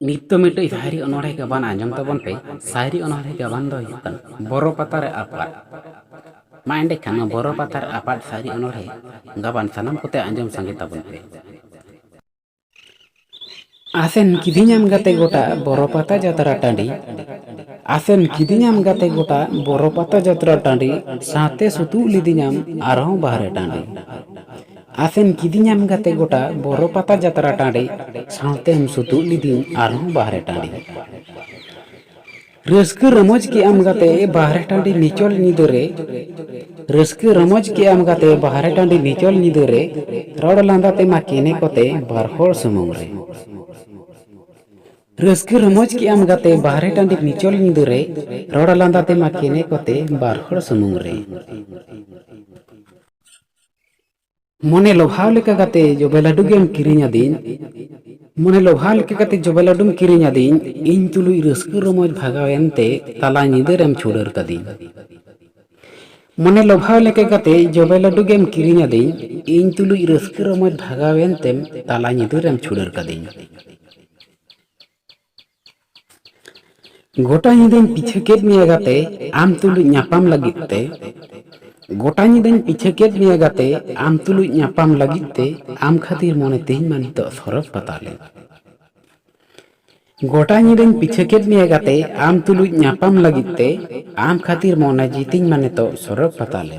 नित्य मिट्टी सायरी अनोढ़े गबान आंजम तबन पे सायरी अनोढ़े गबान दो युकन बोरो पतार आपाट माइंडे खाना बोरो पतार आपाट सायरी अनोढ़े गबान सनम कोते आंजम संगे तबन पे आसेन किदिन्याम गाते गोटा बोरो पता जात्रा टांडी आसेन किदिन्याम गाते गोटा बोरो पता जात्रा टांडी साथे सुतु लिदिन्याम आरहों बाहरे टांडी आसेन किदिन्याम गाते गोटा बोरो पता जात्रा टांडी साथे हम सुतु लिदिन आरहों बाहरे टांडी रस्क रमोज की आम गाते बाहरे टांडी निचोल निदरे रस्क रमोज की आम गाते बाहरे टांडी निचोल निदरे रोड लांदाते मा केने कोते बारहोर सुमुंग रे रस्क रमोज की आम गाते बाहरे टांडी निचोल निदरे रोड लांदाते मा केने कोते बारहोर सुमुंग रे मने लोभाव लेका गाते जो बेलाडू गेम किरिnya दिन मने लोभाव लेका गाते जो बेलाडूम किरिnya दिन इन तुलुई रस्क रमोज भागावेनते ताला निदरेम छुडर कदिन मने लोभाव लेका गाते जो बेलाडू गेम किरिnya दिन इन तुलुई रस्क रमोज भागावेनतेम ताला निदरेम छुडर कदिन गोटा निदेन पीछे केद मिया गाते आम तुलुई न्यापाम लगिते गोटा निदेन पीछे केद मिया गाते आम तुलुई न्यापाम लगिते आम खातिर मने तेहिन मानितो सरफ पताले गोटा निदेन पीछे केद मिया गाते आम तुलुई न्यापाम लगिते आम खातिर मने जीतिन मानितो सरफ पताले।